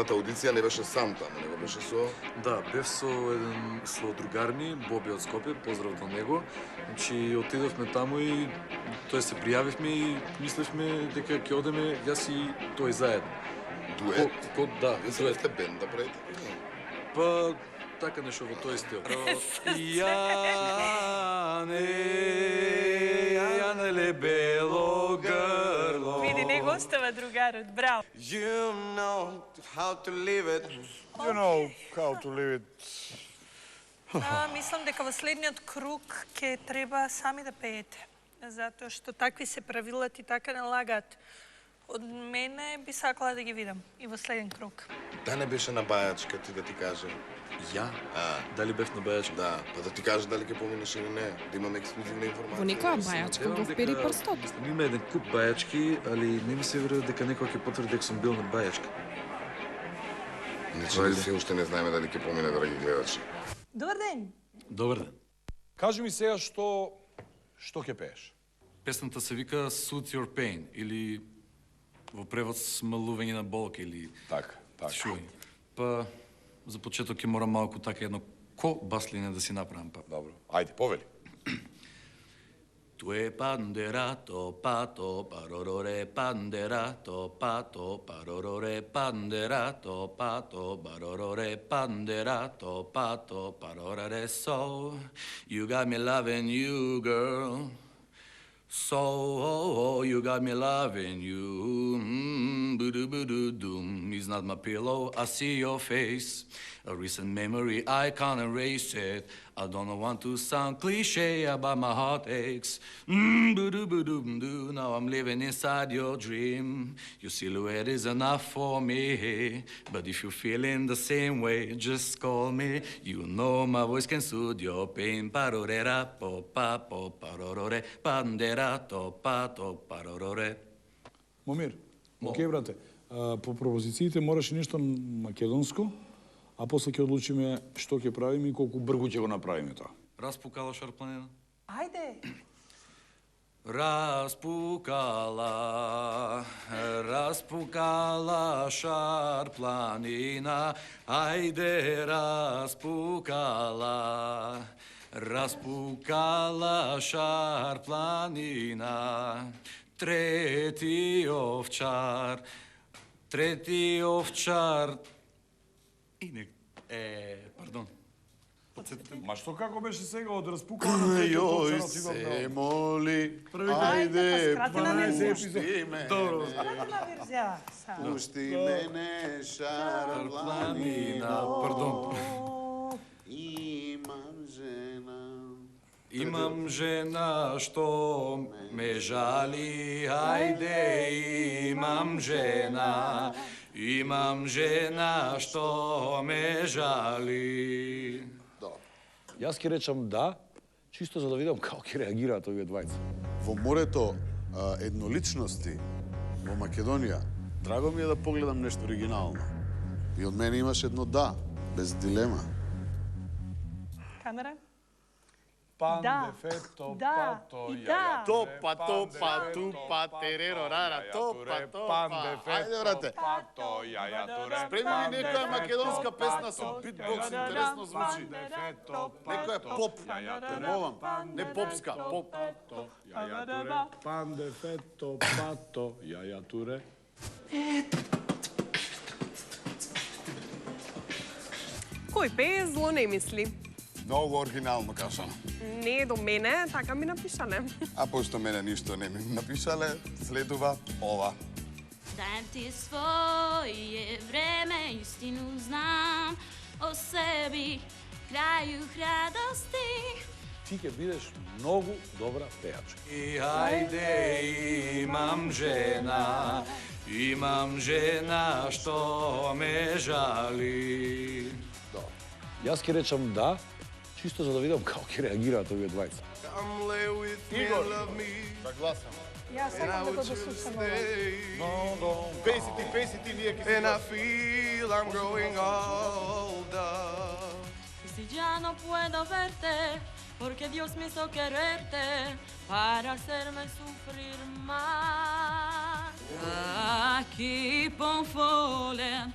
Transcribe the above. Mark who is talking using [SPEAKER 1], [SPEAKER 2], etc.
[SPEAKER 1] првата аудиција не беше сам таму, него беше со...
[SPEAKER 2] Да, бев со другар ми, Боби од Скопје, поздрав до него. Значи, отидовме таму и тој се пријавивме и мислевме дека ќе одеме јас и тој заедно.
[SPEAKER 1] Дует?
[SPEAKER 2] Да,
[SPEAKER 1] Вие се бевте бенд да правите?
[SPEAKER 2] Па, така нешто во тој стил. Јанеле бело грло.
[SPEAKER 3] Види, не го остава другарот, браво.
[SPEAKER 4] You know how to live it.
[SPEAKER 5] You know how to live it.
[SPEAKER 3] Мислам дека во следниот круг ќе треба сами да пеете. Затоа што такви се правилата и така налагаат. Од мене би сакала да ги видам и во следен круг.
[SPEAKER 1] Да не беше на бајачка, ти да ти каже.
[SPEAKER 2] Ја? Дали бев на бајачка?
[SPEAKER 1] Да, па да ти каже дали ќе поминеш или не, да имаме ексклузивна информација.
[SPEAKER 6] Во некоја бајачка го впери прстот.
[SPEAKER 2] Има еден куп бајачки, али не ми се верува дека некој ќе потврди дека сум бил на бајачка.
[SPEAKER 1] Значи, ние се уште не знаеме дали ќе помине, драги гледачи.
[SPEAKER 3] Добар ден!
[SPEAKER 2] Добар ден.
[SPEAKER 5] Кажи ми сега што ќе пееш?
[SPEAKER 2] Песната се вика Suit Your Pain или во превод смалување на болка или
[SPEAKER 5] Така.
[SPEAKER 2] шуење. Па за почеток ќе морам малку така едно баслине да си направам па.
[SPEAKER 5] Добро. Ајде, повели.
[SPEAKER 2] Tue panderato pato parorore panderato pato parorore panderato pato parorore panderato pato parorare so. You got me loving you, girl. So you got me loving you. Boo-doo-boo-doo-doom. He's not my pillow, I see your face. A recent memory, I can't erase it. I don't want to sound cliche about my heartaches. Boo-doo-boo-doo-doo. Now I'm living inside your dream. Your silhouette is enough for me. But if you're feeling the same way, just call me. You know my voice can soothe your pain. Parorera po pa po parorore panderato pato parorore.
[SPEAKER 5] Момир, окей, брате. По пропозициите мораше нешто македонско, а после ќе одлучиме што ќе правиме и колку бргу ќе го направиме тоа.
[SPEAKER 2] Распукала шарпланина?
[SPEAKER 3] Ајде!
[SPEAKER 2] Распукала шарпланина, ајде распукала шарпланина, трети овчар, и не, пардон.
[SPEAKER 5] Ма што како беше сега од распукана?
[SPEAKER 1] Јој се моли,
[SPEAKER 3] Ајде, па скратена верзија.
[SPEAKER 1] пусти мене.
[SPEAKER 3] Скратена верзија.
[SPEAKER 1] Пусти мене, шарпланина.
[SPEAKER 2] Пардон.
[SPEAKER 1] Имам жена.
[SPEAKER 2] Имам жена што ме жали, ајде имам жена што ме жали.
[SPEAKER 5] Јас ќе речам да, чисто за да видам како ќе реагираат овие двајца.
[SPEAKER 7] Во морето едноличности во Македонија, драго ми е да погледам нешто оригинално. И од мене имаш едно да, без дилема.
[SPEAKER 3] Камера?
[SPEAKER 5] Панде, фето,
[SPEAKER 3] да,
[SPEAKER 5] пато,
[SPEAKER 3] и да.
[SPEAKER 1] Топа, тупа, тереро, рара, топа. Ајде, брате.
[SPEAKER 5] пато, јаја, туре.
[SPEAKER 1] Спреми ми некоја македонска песна со битбокс, интересно звучи. Некоја поп, мовам, не попска, поп.
[SPEAKER 5] Јаја, туре. Панде, фето, пато, јаја, туре.
[SPEAKER 6] Кој пее зло не мисли.
[SPEAKER 7] Многу оригинално кажано.
[SPEAKER 6] Не е до мене, така ми напишале.
[SPEAKER 7] А пошто мене ништо не ми напишале, следува ова.
[SPEAKER 8] Dajem ti svoje vreme, istinu znam o sebi, kraju radosti.
[SPEAKER 5] Ти ќе бидеш многу добра пејачка.
[SPEAKER 2] И ајде имам жена што ме жали.
[SPEAKER 5] Јас ќе речам да, чисто за да видам како ќе реагираат овие двајца.
[SPEAKER 1] Игор, загласам.
[SPEAKER 3] Јас сакам да го дослушам ова.
[SPEAKER 1] Песи ти, ние ќе
[SPEAKER 4] And I feel I'm growing older.
[SPEAKER 8] Y si ya no puedo verte, porque Dios me hizo quererte para hacerme sufrir más. I keep on falling